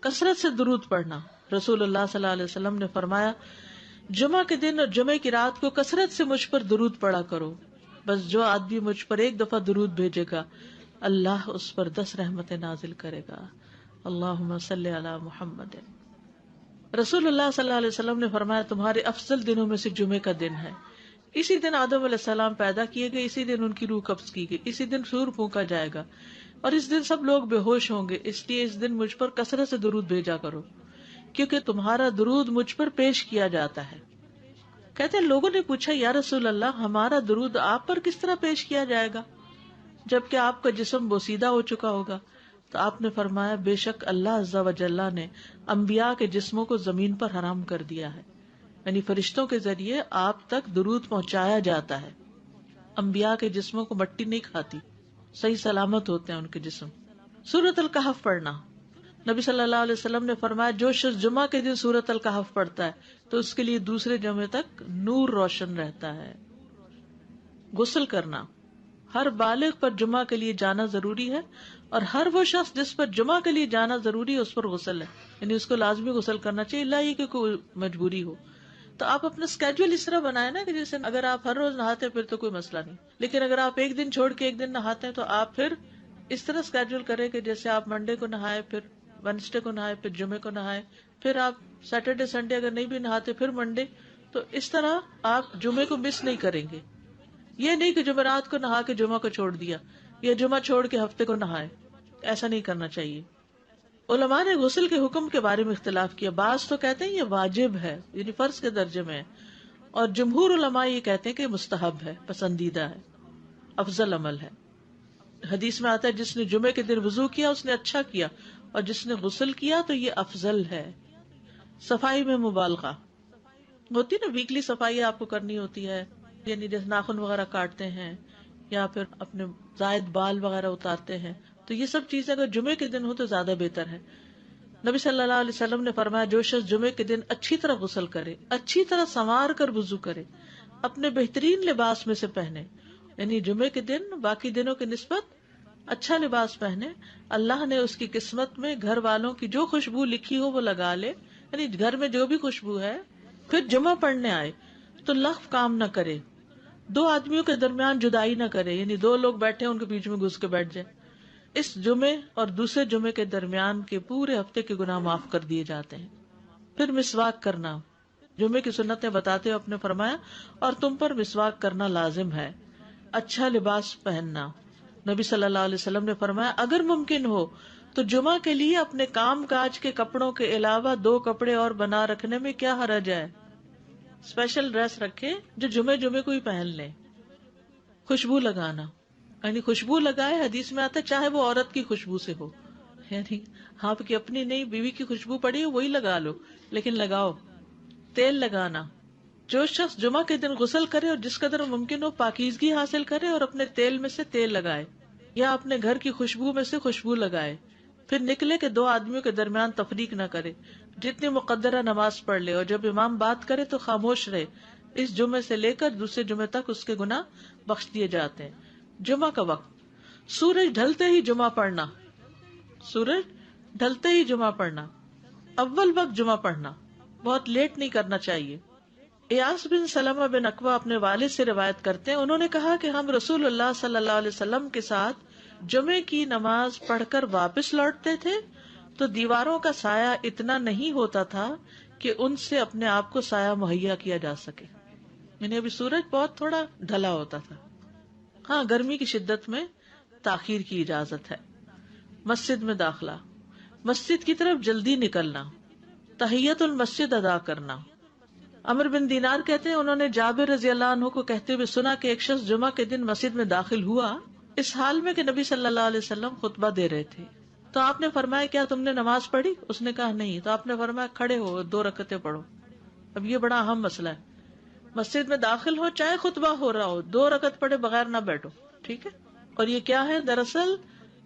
کثرت سے درود پڑھنا. رسول اللہ صلی اللہ علیہ وسلم نے فرمایا جمعہ کے دن اور جمعہ کی رات کو کثرت سے مجھ پر درود پڑھا کرو. بس جو آدمی مجھ پر ایک دفعہ درود بھیجے گا اللہ اس پر 10 رحمتیں نازل کرے گا. اللہم صلی علی محمد. رسول اللہ صلی اللہ علیہ وسلم نے فرمایا تمہارے افضل دنوں میں سے جمعے کا دن ہے. اسی دن آدم علیہ السلام پیدا کیے گئے, اسی دن ان کی روح قبض کی گئی, اسی دن سور پھونکا جائے گا اور اس دن سب لوگ بے ہوش ہوں گے. اس لیے اس دن مجھ پر کثرت سے درود بھیجا کرو کیونکہ تمہارا درود مجھ پر پیش کیا جاتا ہے. کہتے ہیں لوگوں نے پوچھا یا رسول اللہ ہمارا درود آپ پر کس طرح پیش کیا جائے گا جبکہ آپ کا جسم بوسیدہ ہو چکا ہوگا؟ تو آپ نے فرمایا بے شک اللہ عز و جل نے انبیاء کے جسموں کو زمین پر حرام کر دیا ہے, یعنی فرشتوں کے ذریعے آپ تک درود پہنچایا جاتا ہے. انبیاء کے جسموں کو مٹی نہیں کھاتی, صحیح سلامت ہوتے ہیں ان کے جسم. سورۃ الکہف پڑھنا. نبی صلی اللہ علیہ وسلم نے فرمایا جو شخص جمعہ کے دن سورۃ الکہف پڑھتا ہے تو اس کے لیے دوسرے جمعے تک نور روشن رہتا ہے. غسل کرنا. ہر بالغ پر جمعہ کے لیے جانا ضروری ہے اور ہر وہ شخص جس پر جمعہ کے لیے جانا ضروری ہے اس پر غسل ہے, یعنی اس کو لازمی غسل کرنا چاہیے الا یہ کہ کوئی مجبوری ہو. تو آپ اپنا اسکیڈول اس طرح بنائے نا کہ جیسے اگر آپ ہر روز نہاتے ہیں پھر تو کوئی مسئلہ نہیں, لیکن اگر آپ ایک دن چھوڑ کے ایک دن نہاتے ہیں تو آپ پھر اس طرح اسکیڈول کریں کہ جیسے آپ منڈے کو نہائے, پھر وینسڈے کو نہائے, پھر جمعے کو نہائے, پھر آپ سیٹرڈے سنڈے اگر نہیں بھی نہاتے پھر منڈے. تو اس طرح آپ جمعے کو مس نہیں کریں گے. یہ نہیں کہ جمعرات کو نہا کے جمعہ کو چھوڑ دیا یا جمعہ چھوڑ کے ہفتے کو نہائے, ایسا نہیں کرنا چاہیے. علماء نے غسل کے حکم کے بارے میں اختلاف کیا. بعض تو کہتے ہیں یہ واجب ہے, یعنی فرض کے درجے میں ہے, اور جمہور علماء یہ کہتے ہیں کہ مستحب ہے, پسندیدہ ہے, افضل عمل ہے. حدیث میں آتا ہے جس نے جمعے کے دن وضو کیا اس نے اچھا کیا, اور جس نے غسل کیا تو یہ افضل ہے. صفائی میں مبالغہ ہوتی نا, ویکلی صفائی آپ کو کرنی ہوتی ہے, یعنی جیسے ناخن وغیرہ کاٹتے ہیں یا پھر اپنے زائد بال وغیرہ اتارتے ہیں, تو یہ سب چیزیں اگر جمعے کے دن ہو تو زیادہ بہتر ہے. نبی صلی اللہ علیہ وسلم نے فرمایا جو شخص جمعے کے دن اچھی طرح غسل کرے, اچھی طرح سنوار کر وضو کرے, اپنے بہترین لباس میں سے پہنے, یعنی جمعے کے دن باقی دنوں کی نسبت اچھا لباس پہنے, اللہ نے اس کی قسمت میں گھر والوں کی جو خوشبو لکھی ہو وہ لگا لے, یعنی گھر میں جو بھی خوشبو ہے. پھر جمعہ پڑھنے آئے تو لغو کام نہ کرے, 2 آدمیوں کے درمیان جدائی نہ کرے, یعنی 2 لوگ بیٹھے ان کے بیچ میں گھس کے بیٹھ جائے. اس جمعے اور دوسرے جمعے کے درمیان کے پورے ہفتے کے گناہ معاف کر دیے جاتے ہیں. پھر مسواک کرنا. جمعے کی سنتیں بتاتے ہوئے آپ نے فرمایا اور تم پر مسواک کرنا لازم ہے. اچھا لباس پہننا. نبی صلی اللہ علیہ وسلم نے فرمایا اگر ممکن ہو تو جمعہ کے لیے اپنے کام کاج کے کپڑوں کے علاوہ 2 کپڑے اور بنا رکھنے میں کیا حرج ہے. اسپیشل ڈریس رکھے جو جمعے کو ہی پہن لیں. خوشبو لگانا, یعنی خوشبو لگائے, حدیث میں آتا ہے چاہے وہ عورت کی خوشبو سے ہو, یعنی آپ کی اپنی نہیں, بیوی کی خوشبو پڑی ہو وہی لگا لو, لیکن لگاؤ. تیل لگانا. جو شخص جمعہ کے دن غسل کرے اور جس قدر ممکن ہو پاکیزگی حاصل کرے اور اپنے تیل میں سے تیل لگائے یا اپنے گھر کی خوشبو میں سے خوشبو لگائے, پھر نکلے کہ 2 آدمیوں کے درمیان تفریق نہ کرے, جتنی مقدرہ نماز پڑھ لے, اور جب امام بات کرے تو خاموش رہے. اس جمعے سے لے کر دوسرے جمعے تک اس کے گناہ بخش دیے جاتے ہیں. جمعہ کا وقت. سورج ڈھلتے ہی جمعہ پڑھنا. سورج ڈھلتے ہی جمعہ پڑھنا. اول وقت جمعہ پڑھنا, بہت لیٹ نہیں کرنا چاہیے. ایاس بن سلمہ بن اکوع اپنے والد سے روایت کرتے ہیں, انہوں نے کہا کہ ہم رسول اللہ صلی اللہ علیہ وسلم کے ساتھ جمعے کی نماز پڑھ کر واپس لوٹتے تھے تو دیواروں کا سایہ اتنا نہیں ہوتا تھا کہ ان سے اپنے آپ کو سایہ مہیا کیا جا سکے, یعنی ابھی سورج بہت تھوڑا ڈھلا ہوتا تھا. ہاں گرمی کی شدت میں تاخیر کی اجازت ہے. مسجد میں داخلہ. مسجد کی طرف جلدی نکلنا. تحیت المسجد ادا کرنا. عمر بن دینار کہتے ہیں انہوں نے جابر رضی اللہ عنہ کو کہتے ہوئے سنا کہ ایک شخص جمعہ کے دن مسجد میں داخل ہوا اس حال میں کہ نبی صلی اللہ علیہ وسلم خطبہ دے رہے تھے, تو آپ نے فرمایا کیا تم نے نماز پڑھی؟ اس نے کہا نہیں. تو آپ نے فرمایا کھڑے ہو 2 رکعتیں پڑھو. اب یہ بڑا اہم مسئلہ ہے, مسجد میں داخل ہو چاہے خطبہ ہو رہا ہو 2 رکعت پڑھے بغیر نہ بیٹھو, ٹھیک ہے. اور یہ کیا ہے دراصل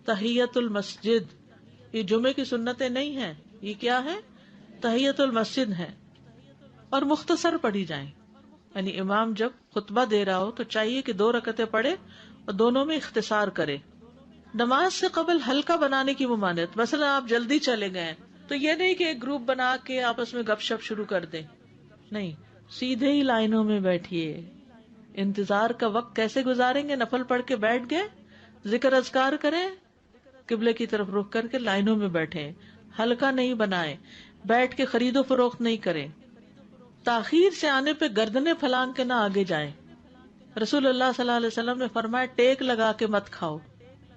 تحیت المسجد, یہ جمعے کی سنتیں نہیں ہیں, یہ کیا ہے تحیت المسجد ہے, اور مختصر پڑھی جائیں. یعنی امام جب خطبہ دے رہا ہو تو چاہیے کہ 2 رکعتیں پڑھے اور دونوں میں اختصار کرے. نماز سے قبل ہلکا بنانے کی ممانعت. مثلا آپ جلدی چلے گئے تو یہ نہیں کہ ایک گروپ بنا کے آپس میں گپ شپ شروع کر دیں، نہیں، سیدھے ہی لائنوں میں بیٹھیے. انتظار کا وقت کیسے گزاریں گے؟ نفل پڑھ کے بیٹھ گئے، ذکر اذکار کریں، قبلے کی طرف رخ کر کے لائنوں میں بیٹھیں، حلقہ نہیں بنائیں، بیٹھ کے خرید و فروخت نہیں کریں، تاخیر سے آنے پہ گردنیں پھلانگ کے نہ آگے جائیں. رسول اللہ صلی اللہ علیہ وسلم نے فرمایا ٹیک لگا کے مت کھاؤ،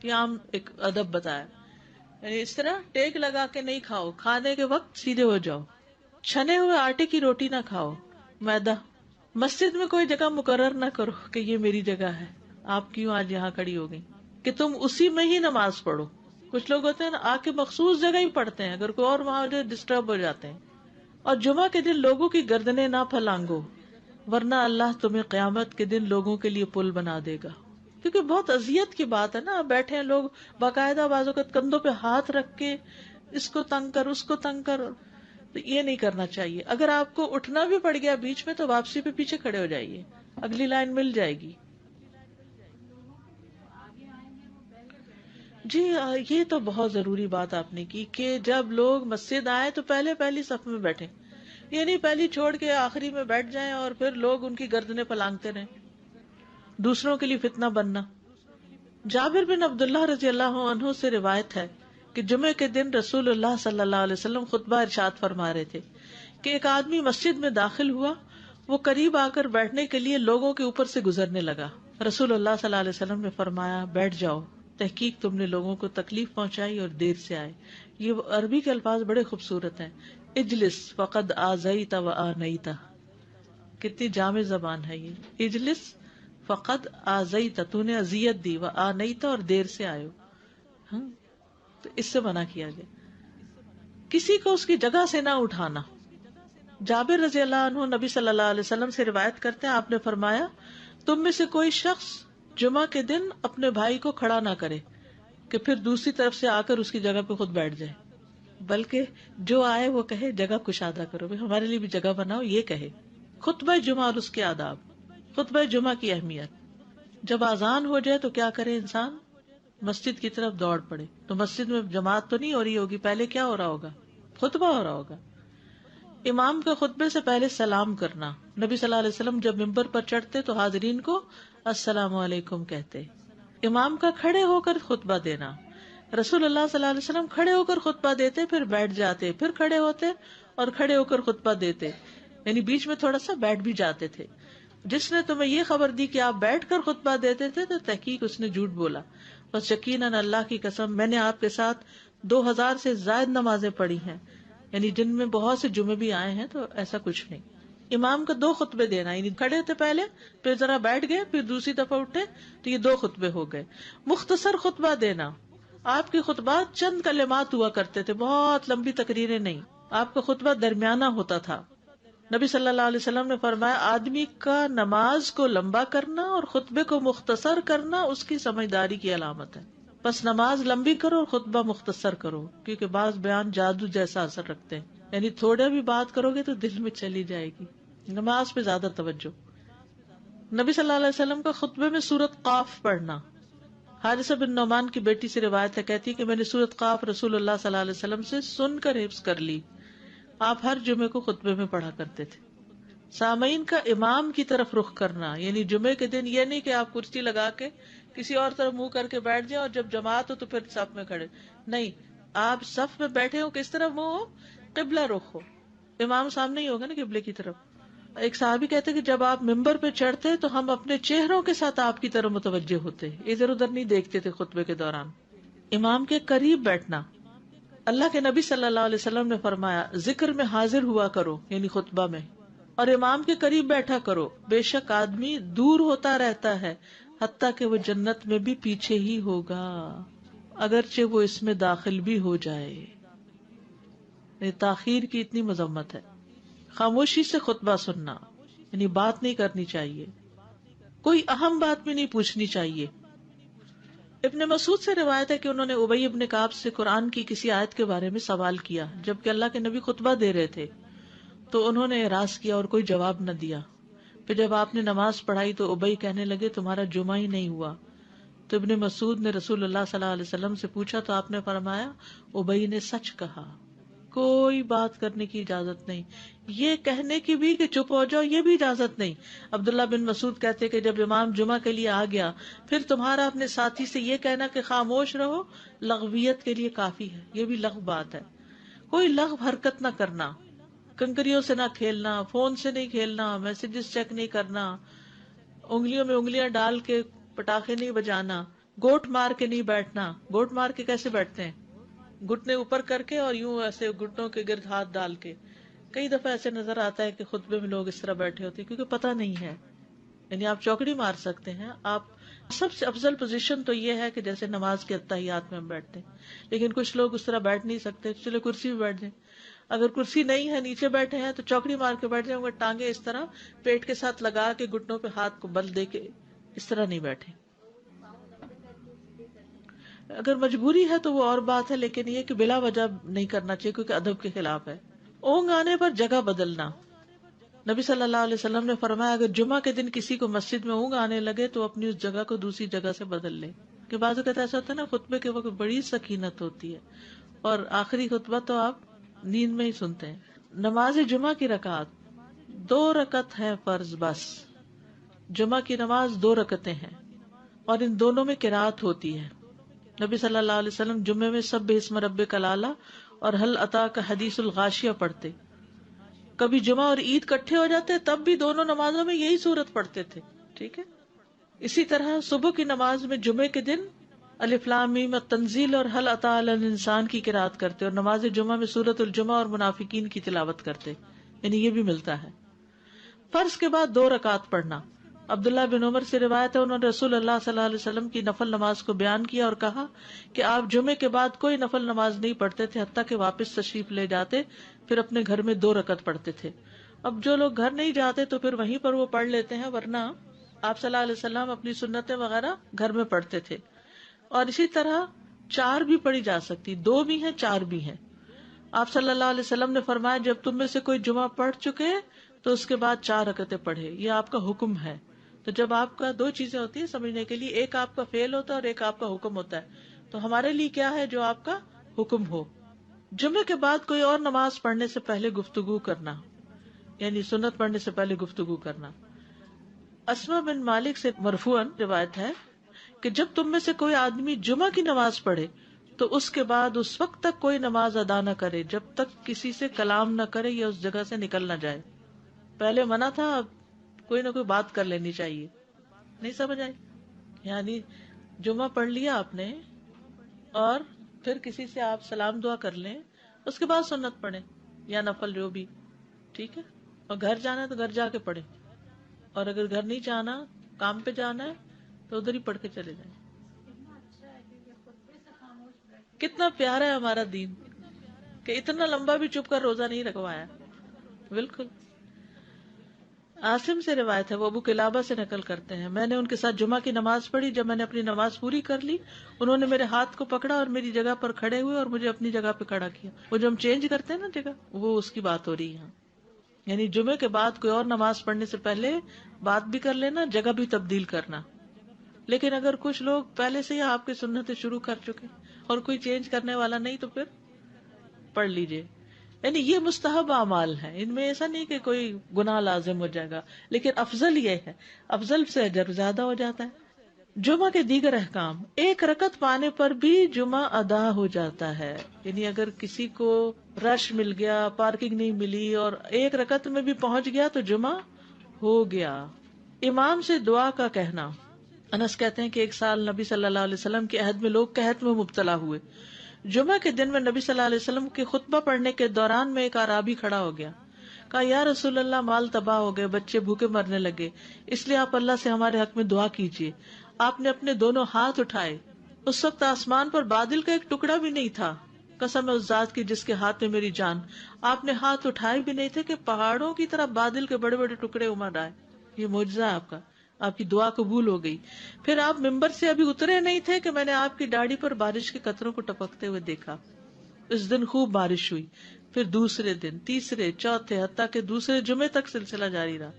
یہ عام ایک ادب بتایا، یعنی اس طرح ٹیک لگا کے نہیں کھاؤ، کھانے کے وقت سیدھے ہو جاؤ. چھنے ہوئے آٹے کی روٹی نہ کھاؤ، میدا. مسجد میں کوئی جگہ مقرر نہ کرو کہ یہ میری جگہ ہے، آپ کیوں آج یہاں کھڑی ہو گئی، کہ تم اسی میں ہی نماز پڑھو. کچھ لوگ ہوتے ہیں نا آ کے مخصوص جگہ ہی پڑھتے ہیں، اگر کوئی اور وہاں ڈسٹرب ہو جاتے ہیں. اور جمعہ کے دن لوگوں کی گردنیں نہ پھلانگو، ورنہ اللہ تمہیں قیامت کے دن لوگوں کے لیے پل بنا دے گا. کیونکہ بہت اذیت کی بات ہے نا، بیٹھے ہیں لوگ باقاعدہ بعض اوقات کندھوں پہ ہاتھ رکھ کے اس کو تنگ کر اس کو تنگ کر، تو یہ نہیں کرنا چاہیے. اگر آپ کو اٹھنا بھی پڑ گیا بیچ میں تو واپسی پہ پیچھے کھڑے ہو جائیے، اگلی لائن مل جائے گی. جی یہ تو بہت ضروری بات آپ نے کی کہ جب لوگ مسجد آئے تو پہلی صف میں بیٹھے، یہ نہیں پہلی چھوڑ کے آخری میں بیٹھ جائیں اور پھر لوگ ان کی گردنیں پلانگتے رہیں، دوسروں کے لیے فتنہ بننا. جابر بن عبداللہ رضی اللہ عنہ سے روایت ہے کہ جمعے کے دن رسول اللہ صلی اللہ علیہ وسلم خطبہ ارشاد فرما رہے تھے کہ ایک آدمی مسجد میں داخل ہوا، وہ قریب آ کر بیٹھنے کے لیے لوگوں کے اوپر سے گزرنے لگا. رسول اللہ صلی اللہ علیہ وسلم نے فرمایا بیٹھ جاؤ، تحقیق تم نے لوگوں کو تکلیف پہنچائی اور دیر سے آئے. یہ عربی کے الفاظ بڑے خوبصورت ہیں، اجلس فقد آزیت و آنیت، کتنی جامع زبان ہے یہ. اجلس فقد آزیت، تو نے اذیت دی، و آنیت، اور دیر سے آئے ہو. ہاں تو اس سے منع کیا گیا. کسی کو اس کی جگہ سے نہ اٹھانا. جابر رضی اللہ عنہ نبی صلی اللہ علیہ وسلم سے روایت کرتے ہیں، آپ نے فرمایا تم میں سے کوئی شخص جمعہ کے دن اپنے بھائی کو کھڑا نہ کرے کہ پھر دوسری طرف سے آ کر اس کی جگہ پہ خود بیٹھ جائے، بلکہ جو آئے وہ کہے جگہ کشادہ کرو، ہمارے لیے بھی جگہ بناؤ، یہ کہے. خطبہ جمعہ اور اس کے آداب. خطبہ جمعہ کی اہمیت. جب اذان ہو جائے تو کیا کرے انسان؟ مسجد کی طرف دوڑ پڑے. تو مسجد میں جماعت تو نہیں ہو رہی ہوگی، پہلے کیا ہو رہا ہوگا؟ خطبہ ہو رہا ہوگا. امام کا خطبے سے پہلے سلام کرنا. نبی صلی اللہ علیہ وسلم جب ممبر پر چڑھتے تو حاضرین کو السلام علیکم کہتے. امام کا کھڑے ہو کر خطبہ دینا. رسول اللہ صلی اللہ علیہ وسلم کھڑے ہو کر خطبہ دیتے، پھر بیٹھ جاتے، پھر کھڑے ہوتے اور کھڑے ہو کر خطبہ دیتے، یعنی بیچ میں تھوڑا سا بیٹھ بھی جاتے تھے. جس نے تمہیں یہ خبر دی کہ آپ بیٹھ کر خطبہ دیتے تھے تو تحقیق اس نے جھوٹ بولا. بس یقیناً اللہ کی قسم میں نے آپ کے ساتھ 2000 سے زائد نمازیں پڑھی ہیں، یعنی جن میں بہت سے جمعے بھی آئے ہیں، تو ایسا کچھ نہیں. امام کا 2 خطبے دینا، یعنی کھڑے تھے پہلے، پھر ذرا بیٹھ گئے، پھر دوسری دفعہ اٹھے تو یہ 2 خطبے ہو گئے. مختصر خطبہ دینا. آپ کے خطبات چند کلمات ہوا کرتے تھے، بہت لمبی تقریریں نہیں. آپ کا خطبہ درمیانہ ہوتا تھا. نبی صلی اللہ علیہ وسلم نے فرمایا آدمی کا نماز کو لمبا کرنا اور خطبے کو مختصر کرنا اس کی سمجھداری کی علامت ہے. بس نماز لمبی کرو اور خطبہ مختصر کرو، کیونکہ بعض بیان جادو جیسا اثر رکھتے ہیں، یعنی تھوڑا بھی بات کرو گے تو دل میں چلی جائے گی. نماز پہ زیادہ توجہ. نبی صلی اللہ علیہ وسلم کا خطبے میں سورۃ قاف پڑھنا. حارثہ بن نعمان کی بیٹی سے روایت ہے، کہتی کہ میں نے سورۃ قاف رسول اللہ صلی اللہ علیہ وسلم سے سن کر حفظ کر لی. آپ ہر جمعے کو خطبے میں پڑھا کرتے تھے. سامعین کا امام کی طرف رخ کرنا، یعنی جمعے کے دن یہ نہیں کہ آپ کرسی لگا کے کسی اور طرف منہ کر کے بیٹھ جائیں اور جب جماعت ہو تو پھر صف میں کھڑے. نہیں، آپ صف میں بیٹھے ہو، کس طرف منہ ہو؟ قبلہ رخ ہو، امام سامنے ہی ہوگا نا قبلے کی طرف. ایک صحابی کہتے کہ جب آپ ممبر پہ چڑھتے تو ہم اپنے چہروں کے ساتھ آپ کی طرف متوجہ ہوتے، ادھر ادھر نہیں دیکھتے تھے خطبے کے دوران. امام کے قریب بیٹھنا. اللہ کے نبی صلی اللہ علیہ وسلم نے فرمایا ذکر میں حاضر ہوا کرو، یعنی خطبہ میں، اور امام کے قریب بیٹھا کرو. بے شک آدمی دور ہوتا رہتا ہے حتیٰ کہ وہ جنت میں بھی پیچھے ہی ہوگا، اگرچہ وہ اس میں داخل بھی ہو جائے. تاخیر کی اتنی مذمت ہے. خاموشی سے خطبہ سننا، یعنی بات نہیں کرنی چاہیے، کوئی اہم بات بھی نہیں پوچھنی چاہیے. ابن مسعود سے روایت ہے کہ انہوں نے ابی ابن کعب سے قرآن کی کسی آیت کے بارے میں سوال کیا جبکہ اللہ کے نبی خطبہ دے رہے تھے، تو انہوں نے اعراض کیا اور کوئی جواب نہ دیا. پھر جب آپ نے نماز پڑھائی تو ابی کہنے لگے تمہارا جمعہ ہی نہیں ہوا. تو ابن مسعود نے رسول اللہ صلی اللہ علیہ وسلم سے پوچھا تو آپ نے فرمایا ابی نے سچ کہا. کوئی بات کرنے کی اجازت نہیں، یہ کہنے کی بھی کہ چپ ہو جاؤ یہ بھی اجازت نہیں۔ عبداللہ بن مسعود کہتے کہ جب امام جمعہ کے لیے آ گیا پھر تمہارا اپنے ساتھی سے یہ کہنا کہ خاموش رہو لغویت کے لیے کافی ہے، یہ بھی لغو بات ہے۔ کوئی لغو حرکت نہ کرنا، کنکریوں سے نہ کھیلنا، فون سے نہیں کھیلنا، میسجز چیک نہیں کرنا، انگلیوں میں انگلیاں ڈال کے پٹاخے نہیں بجانا، گوٹ مار کے نہیں بیٹھنا۔ گوٹ مار کے کیسے بیٹھتے ہیں؟ گھٹنے اوپر کر کے اور یوں ایسے گھٹنوں کے گرد ہاتھ ڈال کے۔ کئی دفعہ ایسے نظر آتا ہے کہ خطبے میں لوگ اس طرح بیٹھے ہوتے ہیں کیونکہ پتہ نہیں ہے، یعنی آپ چوکڑی مار سکتے ہیں۔ آپ سب سے افضل پوزیشن تو یہ ہے کہ جیسے نماز کے اتحیات میں ہم بیٹھتے ہیں، لیکن کچھ لوگ اس طرح بیٹھ نہیں سکتے، چلے کرسی بھی بیٹھ جائیں۔ اگر کرسی نہیں ہے، نیچے بیٹھے ہیں تو چوکڑی مار کے بیٹھ جائیں، ٹانگیں اس طرح پیٹ کے ساتھ لگا کے گھٹنوں پہ ہاتھ کو بل دے کے اس طرح نہیں بیٹھے۔ اگر مجبوری ہے تو وہ اور بات ہے، لیکن یہ کہ بلا وجہ نہیں کرنا چاہیے کیونکہ ادب کے خلاف ہے۔ اونگ آنے پر جگہ بدلنا، نبی صلی اللہ علیہ وسلم نے فرمایا اگر جمعہ کے دن کسی کو مسجد میں اونگ آنے لگے تو اپنی اس جگہ کو دوسری جگہ سے بدل لے۔ کہ بعض اوقات ایسا ہوتا ہے نا، خطبے کے وقت بڑی سکینت ہوتی ہے اور آخری خطبہ تو آپ نیند میں ہی سنتے ہیں۔ نماز جمعہ کی رکعت 2 رکعت ہے فرض بس۔ جمعہ کی نماز 2 رکعتیں ہیں اور ان دونوں میں قرات ہوتی ہے۔ نبی صلی اللہ علیہ وسلم جمعے میں سبح اسم ربک الاعلی اور هل اتاک حدیث الغاشیہ پڑھتے۔ کبھی جمعہ اور عید کٹھے ہو جاتے تب بھی دونوں نمازوں میں یہی صورت پڑھتے تھے، ٹھیک ہے۔ اسی طرح صبح کی نماز میں جمعے کے دن الف لام میم التنزیل اور هل اتى علی الانسان کی قرات کرتے اور نماز جمعہ میں سورۃ الجمعہ اور منافقین کی تلاوت کرتے، یعنی یہ بھی ملتا ہے۔ فرض کے بعد 2 رکعت پڑھنا، عبداللہ بن عمر سے روایت ہے انہوں نے رسول اللہ صلی اللہ علیہ وسلم کی نفل نماز کو بیان کیا اور کہا کہ آپ جمعے کے بعد کوئی نفل نماز نہیں پڑھتے تھے حتیٰ کہ واپس تشریف لے جاتے، پھر اپنے گھر میں 2 رکعت پڑھتے تھے۔ اب جو لوگ گھر نہیں جاتے تو پھر وہیں پر وہ پڑھ لیتے ہیں، ورنہ آپ صلی اللہ علیہ وسلم اپنی سنتیں وغیرہ گھر میں پڑھتے تھے۔ اور اسی طرح 4 بھی پڑھی جا سکتی، 2 بھی ہیں 4 بھی ہیں۔ آپ صلی اللہ علیہ وسلم نے فرمایا جب تم میں سے کوئی جمعہ پڑھ چکے تو اس کے بعد 4 رکعتیں پڑھے، یہ آپ کا حکم ہے۔ تو جب آپ کا 2 چیزیں ہوتی ہیں سمجھنے کے لیے، ایک آپ کا فعل ہوتا ہے اور ایک آپ کا حکم ہوتا ہے، تو ہمارے لیے کیا ہے جو آپ کا حکم ہو۔ جمعے کے بعد کوئی اور نماز پڑھنے سے پہلے گفتگو کرنا، یعنی سنت پڑھنے سے پہلے گفتگو کرنا۔ اسما بن مالک سے مرفوعاً روایت ہے کہ جب تم میں سے کوئی آدمی جمعہ کی نماز پڑھے تو اس کے بعد اس وقت تک کوئی نماز ادا نہ کرے جب تک کسی سے کلام نہ کرے یا اس جگہ سے نکل نہ جائے۔ پہلے منع تھا، اب کوئی نہ کوئی بات کر لینی چاہیے۔ نہیں سمجھ آئی؟ یعنی جمعہ پڑھ لیا آپ نے اور پھر کسی سے آپ سلام دعا کر لیں، اس کے بعد سنت پڑھیں یا نفل جو بھی، ٹھیک ہے۔ اور گھر جانا ہے تو گھر جا کے پڑھیں، اور اگر گھر نہیں جانا، کام پہ جانا ہے تو ادھر ہی پڑھ کے چلے جائیں۔ کتنا پیارا ہے ہمارا دین کہ اتنا لمبا بھی چپ کر روزہ نہیں رکھوایا۔ بالکل۔ عاصم سے روایت ہے، وہ ابو قلابہ سے نقل کرتے ہیں، میں نے ان کے ساتھ جمعہ کی نماز پڑھی، جب میں نے اپنی نماز پوری کر لی انہوں نے میرے ہاتھ کو پکڑا اور میری جگہ پر کھڑے ہوئے اور مجھے اپنی جگہ پہ کھڑا کیا۔ وہ جو ہم چینج کرتے ہیں نا جگہ، وہ اس کی بات ہو رہی ہے۔ یعنی جمعے کے بعد کوئی اور نماز پڑھنے سے پہلے بات بھی کر لینا، جگہ بھی تبدیل کرنا۔ لیکن اگر کچھ لوگ پہلے سے ہی آپ کی سنتیں شروع کر چکے اور کوئی چینج کرنے والا نہیں تو پھر پڑھ لیجئے۔ یعنی یہ مستحب اعمال ہیں، ان میں ایسا نہیں کہ کوئی گناہ لازم ہو جائے گا، لیکن افضل یہ ہے، افضل سے اجر زیادہ ہو جاتا ہے۔ جمعہ کے دیگر احکام، 1 رکعت پانے پر بھی جمعہ ادا ہو جاتا ہے۔ یعنی اگر کسی کو رش مل گیا، پارکنگ نہیں ملی اور 1 رکعت میں بھی پہنچ گیا تو جمعہ ہو گیا۔ امام سے دعا کا کہنا، انس کہتے ہیں کہ ایک سال نبی صلی اللہ علیہ وسلم کے عہد میں لوگ قحط میں مبتلا ہوئے۔ جمعہ کے دن میں نبی صلی اللہ علیہ وسلم کے خطبہ پڑھنے کے دوران میں ایک اعرابی کھڑا ہو گیا، کہا یا رسول اللہ، مال تباہ ہو گئے، بچے بھوکے مرنے لگے، اس لیے آپ اللہ سے ہمارے حق میں دعا کیجیے۔ آپ نے اپنے دونوں ہاتھ اٹھائے، اس وقت آسمان پر بادل کا ایک ٹکڑا بھی نہیں تھا، قسم ہے اس ذات کی جس کے ہاتھ میں میری جان، آپ نے ہاتھ اٹھائے بھی نہیں تھے کہ پہاڑوں کی طرح بادل کے بڑے بڑے ٹکڑے امڑ آئے۔ یہ معجزہ ہے آپ کا، آپ کی دعا قبول ہو گئی۔ پھر آپ ممبر سے ابھی اترے نہیں تھے کہ میں نے آپ کی داڑھی پر بارش کے قطروں کو ٹپکتے ہوئے دیکھا۔ اس دن خوب بارش ہوئی، پھر دوسرے دن، تیسرے، چوتھے، حتیٰ کہ دوسرے جمعے تک سلسلہ جاری رہا۔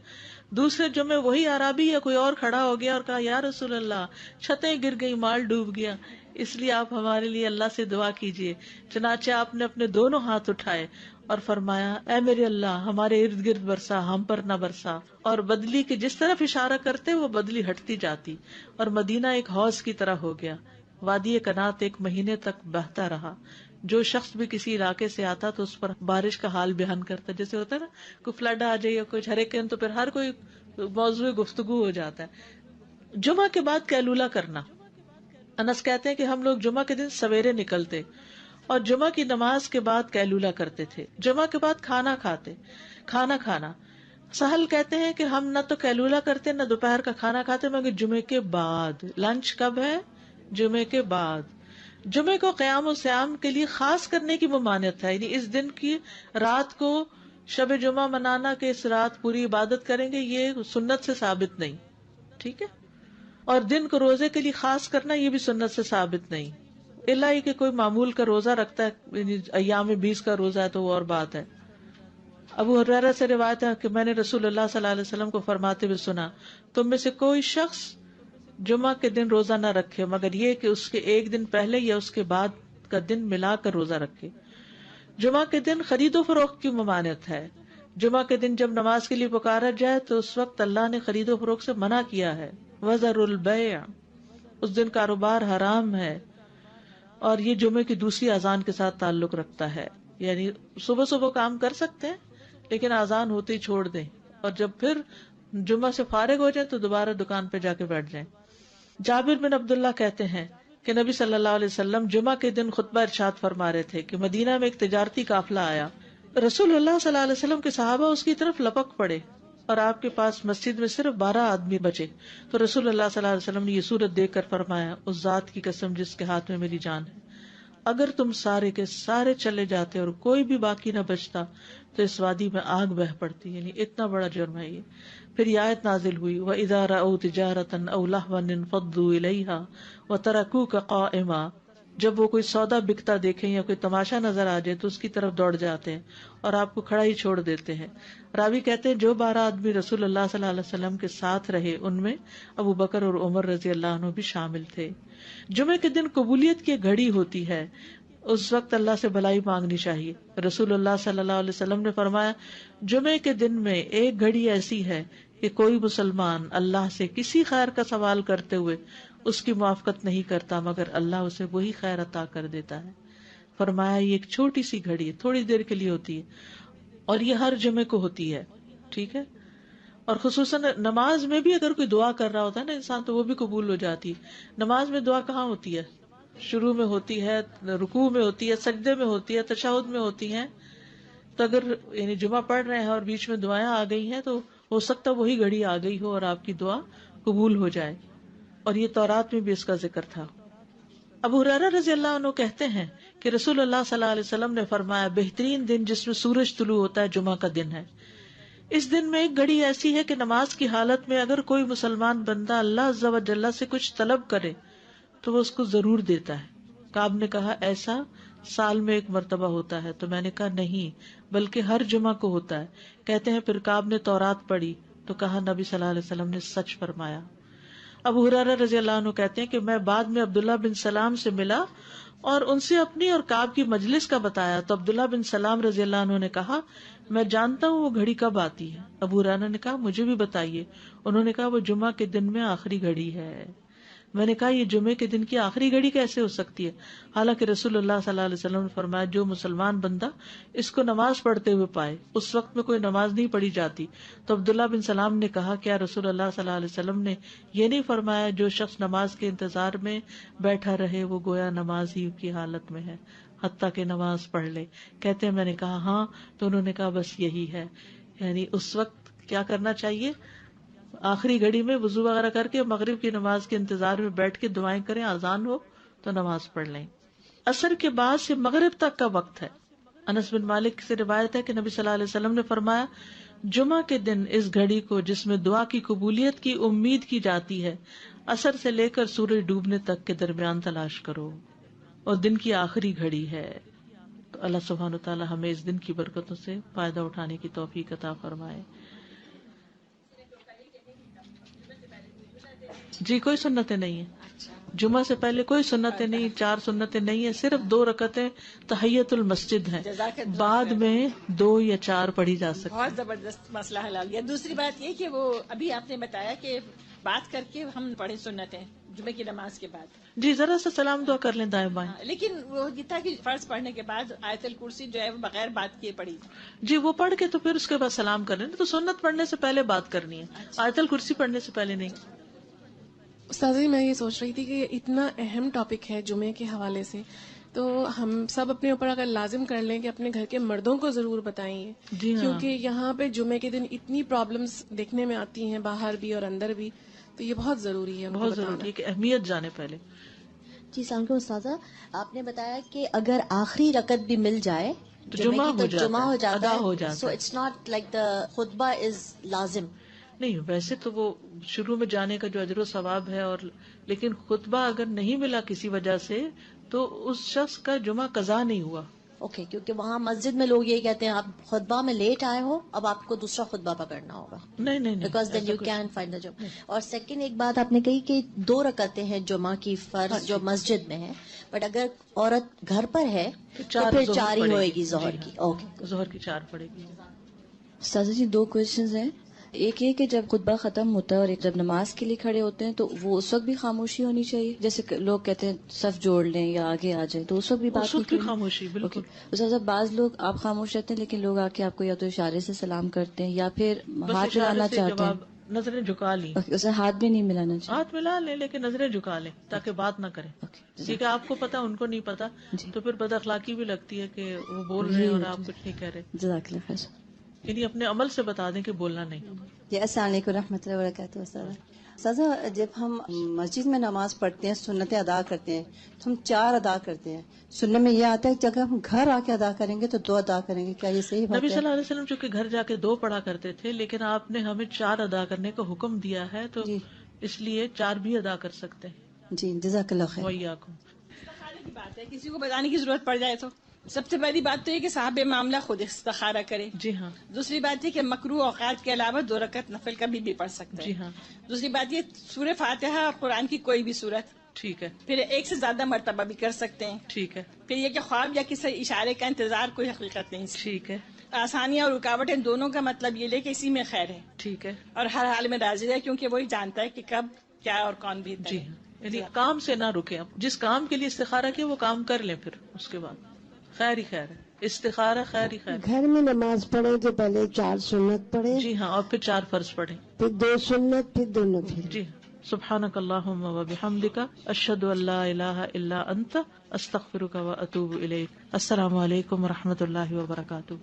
دوسرے جمعے وہی عربی یا کوئی اور کھڑا ہو گیا اور کہا یا رسول اللہ، چھتیں گر گئی، مال ڈوب گیا۔ اس لیے آپ ہمارے لیے اللہ سے دعا کیجیے. چنانچہ آپ نے اپنے دونوں ہاتھ اٹھائے اور فرمایا اے میرے اللہ ہمارے ارد گرد برسا، ہم پر نہ برسا. اور بدلی کے جس طرف اشارہ کرتے وہ بدلی ہٹتی جاتی اور مدینہ ایک حوض کی طرح ہو گیا. وادی کنات 1 مہینے تک بہتا رہا. جو شخص بھی کسی علاقے سے آتا تو اس پر بارش کا حال بیان کرتا، جیسے ہوتا ہے نا کوئی فلڈ آ جائے یا کچھ ہریکین، تو پھر ہر کوئی موضوع گفتگو ہو جاتا ہے. جمعہ کے بعد قیلولہ کرنا. انس کہتے ہیں کہ ہم لوگ جمعہ کے دن سویرے نکلتے اور جمعہ کی نماز کے بعد قیلولہ کرتے تھے. جمعہ کے بعد کھانا کھانا. سہل کہتے ہیں کہ ہم نہ تو قیلولہ کرتے نہ دوپہر کا کھانا کھاتے مگر جمعے کے بعد. لنچ کب ہے؟ جمعے کے بعد. جمعے کو قیام و سیام کے لیے خاص کرنے کی ممانعت ہے، یعنی اس دن کی رات کو شب جمعہ منانا کہ اس رات پوری عبادت کریں گے، یہ سنت سے ثابت نہیں. ٹھیک ہے. اور دن کو روزے کے لیے خاص کرنا یہ بھی سنت سے ثابت نہیں، الا یہ کہ کوئی معمول کا روزہ رکھتا ہے، یعنی ایام 20 کا روزہ ہے تو وہ اور بات ہے. ابو ہریرہ سے روایت ہے کہ میں نے رسول اللہ صلی اللہ علیہ وسلم کو فرماتے ہوئے سنا، تم میں سے کوئی شخص جمعہ کے دن روزہ نہ رکھے مگر یہ کہ اس کے ایک دن پہلے یا اس کے بعد کا دن ملا کر روزہ رکھے. جمعہ کے دن خرید و فروخت کی ممانعت ہے. جمعہ کے دن جب نماز کے لیے پکارا جائے تو اس وقت اللہ نے خرید و فروخت سے منع کیا ہے. وَذَرُوا الْبَيْعَ، اس دن کاروبار حرام ہے. اور یہ جمعے کی دوسری اذان کے ساتھ تعلق رکھتا ہے، یعنی صبح صبح کام کر سکتے ہیں لیکن اذان ہوتے ہی چھوڑ دیں، اور جب پھر جمعہ سے فارغ ہو جائیں تو دوبارہ دکان پہ جا کے بیٹھ جائیں. جابر بن عبداللہ کہتے ہیں کہ نبی صلی اللہ علیہ وسلم جمعہ کے دن خطبہ ارشاد فرما رہے تھے کہ مدینہ میں ایک تجارتی قافلہ آیا. رسول اللہ صلی اللہ علیہ وسلم کے صحابہ اس کی طرف لپک پڑے اور آپ کے پاس مسجد میں صرف 12 آدمی بچے. تو رسول اللہ صلی اللہ علیہ وسلم نے یہ صورت دیکھ کر فرمایا، اس ذات کی قسم جس کے ہاتھ میں میری جان ہے، اگر تم سارے کے سارے چلے جاتے اور کوئی بھی باقی نہ بچتا تو اس وادی میں آگ بہ پڑتی. یعنی اتنا بڑا جرم ہے یہ. پھر یہ آیت نازل ہوئی، وَإِذَا رَأَوْا تِجَارَةً أَوْ لَهْوًا انفضوا إِلَيْهَا وَتَرَكُوكَ قَائِمًا، جب وہ کوئی سودا بکتا دیکھیں یا کوئی تماشا نظر آ جائے تو اس کی طرف دوڑ جاتے ہیں اور آپ کو کھڑا ہی چھوڑ دیتے ہیں. راوی کہتے ہیں جو 12 آدمی رسول اللہ صلی اللہ علیہ وسلم کے ساتھ رہے ان میں ابو بکر اور عمر رضی اللہ عنہ بھی شامل تھے. جمعے کے دن قبولیت کی گھڑی ہوتی ہے، اس وقت اللہ سے بھلائی مانگنی چاہیے. رسول اللہ صلی اللہ علیہ وسلم نے فرمایا، جمعے کے دن میں ایک گھڑی ایسی ہے کہ کوئی مسلمان اللہ سے کسی خیر کا سوال کرتے ہوئے اس کی موافقت نہیں کرتا مگر اللہ اسے وہی خیر عطا کر دیتا ہے. فرمایا یہ ایک چھوٹی سی گھڑی ہے، تھوڑی دیر کے لیے ہوتی ہے اور یہ ہر جمعے کو ہوتی ہے. ٹھیک ہے. اور خصوصاً نماز میں بھی اگر کوئی دعا کر رہا ہوتا ہے نا انسان تو وہ بھی قبول ہو جاتی ہے. نماز میں دعا کہاں ہوتی ہے؟ شروع میں ہوتی ہے، رکوع میں ہوتی ہے، سجدے میں ہوتی ہے، تشہد میں ہوتی ہیں. تو اگر یعنی جمعہ پڑھ رہے ہیں اور بیچ میں دعائیں آ گئی ہیں تو ہو سکتا ہے وہی گھڑی آ گئی ہو اور آپ کی دعا قبول ہو جائے. اور یہ تورات میں بھی اس کا ذکر تھا. ابو ہریرہ رضی اللہ عنہ کہتے ہیں کہ رسول اللہ صلی اللہ علیہ وسلم نے فرمایا، بہترین دن جس میں سورج طلوع ہوتا ہے جمعہ کا دن ہے. اس دن میں ایک گھڑی ایسی ہے کہ نماز کی حالت میں اگر کوئی مسلمان بندہ اللہ عز و جل سے کچھ طلب کرے تو وہ اس کو ضرور دیتا ہے. کعب نے کہا ایسا سال میں ایک مرتبہ ہوتا ہے؟ تو میں نے کہا نہیں بلکہ ہر جمعہ کو ہوتا ہے. کہتے ہیں پھر کعب نے تورات پڑھی تو کہا نبی صلی اللہ علیہ وسلم نے سچ فرمایا. ابو ہریرہ رضی اللہ عنہ کہتے ہیں کہ میں بعد میں عبداللہ بن سلام سے ملا اور ان سے اپنی اور کعب کی مجلس کا بتایا تو عبداللہ بن سلام رضی اللہ عنہ نے کہا میں جانتا ہوں وہ گھڑی کب آتی ہے. ابو ہریرہ نے کہا مجھے بھی بتائیے. انہوں نے کہا وہ جمعہ کے دن میں آخری گھڑی ہے. میں نے کہا یہ جمعے کے دن کی آخری گھڑی کیسے ہو سکتی ہے، حالانکہ رسول اللہ صلی اللہ علیہ وسلم نے فرمایا جو مسلمان بندہ اس کو نماز پڑھتے ہوئے پائے، اس وقت میں کوئی نماز نہیں پڑھی جاتی. تو عبداللہ بن سلام نے کہا کیا رسول اللہ صلی اللہ علیہ وسلم نے یہ نہیں فرمایا جو شخص نماز کے انتظار میں بیٹھا رہے وہ گویا نماز ہی کی حالت میں ہے حتیٰ کہ نماز پڑھ لے. کہتے ہیں میں نے کہا ہاں. تو انہوں نے کہا بس یہی ہے، یعنی اس وقت کیا کرنا چاہیے، آخری گھڑی میں وضو وغیرہ کر کے مغرب کی نماز کے انتظار میں بیٹھ کے دعائیں کریں، اذان ہو تو نماز پڑھ لیں. عصر کے بعد سے مغرب تک کا وقت ہے. انس بن مالک سے روایت ہے کہ نبی صلی اللہ علیہ وسلم نے فرمایا جمعہ کے دن اس گھڑی کو جس میں دعا کی قبولیت کی امید کی جاتی ہے عصر سے لے کر سورج ڈوبنے تک کے درمیان تلاش کرو، اور دن کی آخری گھڑی ہے. تو اللہ سبحانہ وتعالی ہمیں اس دن کی برکتوں سے فائدہ اٹھانے کی توفیق عطا فرمائے. جی کوئی سنتیں نہیں ہے. جمعہ سے پہلے کوئی سنتیں نہیں، 4 سنتیں نہیں ہیں، صرف 2 رکعتیں تحیت المسجد ہیں، بعد میں 2 یا 4 پڑھی جا سکتی. بہت زبردست مسئلہ حل ہو گیا. دوسری بات یہ کہ وہ ابھی آپ نے بتایا کہ بات کر کے ہم پڑھیں سنتیں جمعے کی نماز کے بعد. جی ذرا سا سلام دعا کر لیں دائیں بائیں. لیکن وہ یہ تھا کہ فرض پڑھنے کے بعد آیت الکرسی جو ہے وہ بغیر بات کیے پڑھی. جی وہ پڑھ کے تو پھر اس کے بعد سلام کر لینا. تو سنت پڑھنے سے پہلے بات کرنی ہے، آیت الکرسی پڑھنے سے پہلے نہیں. استاذ جی میں یہ سوچ رہی تھی کہ اتنا اہم ٹاپک ہے جمعے کے حوالے سے، تو ہم سب اپنے اوپر اگر لازم کر لیں کہ اپنے گھر کے مردوں کو ضرور بتائیں، جی ہاں. کیونکہ یہاں پہ جمعے کے دن اتنی پرابلمز دیکھنے میں آتی ہیں، باہر بھی اور اندر بھی، تو یہ بہت ضروری ہے ان کو بہت بتانا. ضروری ہے کہ اہمیت جانے پہلے. جی السلام علیکم استاذہ، آپ نے بتایا کہ اگر آخری رکعت بھی مل جائے تو جمعے کی تو جمعہ جمعہ ہو جاتا ادا ہو ہے. جاتا سو ہے. اٹس ناٹ لائک دا خطبہ از لازم. نہیں ویسے تو وہ شروع میں جانے کا جو اجر و ثواب ہے، اور لیکن خطبہ اگر نہیں ملا کسی وجہ سے تو اس شخص کا جمعہ قضا نہیں ہوا. اوکے، کیونکہ وہاں مسجد میں لوگ یہ کہتے ہیں آپ خطبہ میں لیٹ آئے ہو، اب آپ کو دوسرا خطبہ پکڑنا ہوگا، نہیں نہیں بیکاز دین ایسا یو کچھ کین فائنڈ دا جمعہ. اور سیکنڈ ایک بات آپ نے کہی کہ 2 رکعتیں ہیں جمعہ کی فرض جو مسجد میں ہے، بٹ اگر عورت گھر پر ہے تو پھر 4 ہی ہوئے گی ظہر کی. اوکے، ظہر کی 4 پڑے گی. استاذہ جی 2 کوشچنز ہیں. ایک یہ کہ جب خطبہ ختم ہوتا ہے اور جب نماز کے لیے کھڑے ہوتے ہیں تو وہ اس وقت بھی خاموشی ہونی چاہیے، جیسے کہ لوگ کہتے ہیں صف جوڑ لیں یا آگے آ جائیں، تو اس وقت بھی بات اس نہیں وقت کی کرنی؟ خاموشی بالکل. استاذہ بعض لوگ آپ خاموش رہتے ہیں لیکن لوگ آ کے آپ کو یا تو اشارے سے سلام کرتے ہیں یا پھر بس ہاتھ ملانا اشارے سے چاہتے ہیں. جواب، نظریں جھکا لیں. اسے ہاتھ بھی نہیں ملانا چاہیے. ہاتھ ملا لیں لیکن نظریں جھکا لیں تاکہ بات نہ کریں، کیونکہ آپ کو پتا ان کو نہیں پتا، تو پھر بد اخلاقی بھی لگتی ہے کہ وہ بول رہے ہیں اور آپ کچھ نہیں کہہ رہے. جزاک اللہ خیر. یعنی اپنے عمل سے بتا دیں کہ بولنا نہیں. جی السلام علیکم رحمۃ اللہ وبرکاتہ. استاذہ جب ہم مسجد میں نماز پڑھتے ہیں، سنتیں ادا کرتے ہیں، تو ہم 4 ادا کرتے ہیں. سننے میں یہ آتا ہے کہ اگر ہم گھر آ کے ادا کریں گے تو 2 ادا کریں گے، کیا یہ صحیح بات ہے؟ نبی صلی اللہ علیہ وسلم چونکہ گھر جا کے 2 پڑھا کرتے تھے، لیکن آپ نے ہمیں 4 ادا کرنے کا حکم دیا ہے، تو جی اس لیے 4 بھی ادا کر سکتے ہیں. جی جزاک اللہ خیر. وَإِيَّاكُمْ. استخارے کی بات ہے، کسی کو بتانے کی ضرورت پڑ جائے تو سب سے پہلی بات تو یہ کہ صاحب معاملہ خود استخارہ کرے. جی ہاں. دوسری بات یہ کہ مکروہ اوقات کے علاوہ 2 رکعت نفل کبھی بھی پڑھ سکتا ہے. جی ہاں. دوسری بات یہ سورہ فاتحہ قرآن کی کوئی بھی سورت، ٹھیک ہے. پھر 1 سے زیادہ مرتبہ بھی کر سکتے ہیں. ٹھیک ہے. پھر یہ کہ خواب یا کسی اشارے کا انتظار کوئی حقیقت نہیں. ٹھیک ہے. آسانیاں اور رکاوٹیں دونوں کا مطلب یہ لے کہ اسی میں خیر ہے. ٹھیک ہے. اور ہر حال میں راضی ہے، کیونکہ وہی جانتا ہے کہ کب کیا اور کون بھی. جی ہاں. یعنی کام سے نہ رکے، جس کام کے لیے استخارہ کیا وہ کام کر لیں، پھر اس کے بعد خیر ہی خیر ہے. استخارہ خیر ہی خیر. گھر میں نماز پڑھے تو پہلے 4 سنت پڑھے، جی ہاں، اور پھر 4 فرض پڑھیں، پھر 2 سنت، پھر 2 نفل. جی ہاں. سبحانک اللہم وبحمدک، اشہد ان لا الہ الا انت، استغفرک واتوب الیک. السلام علیکم ورحمۃ اللہ وبرکاتہ.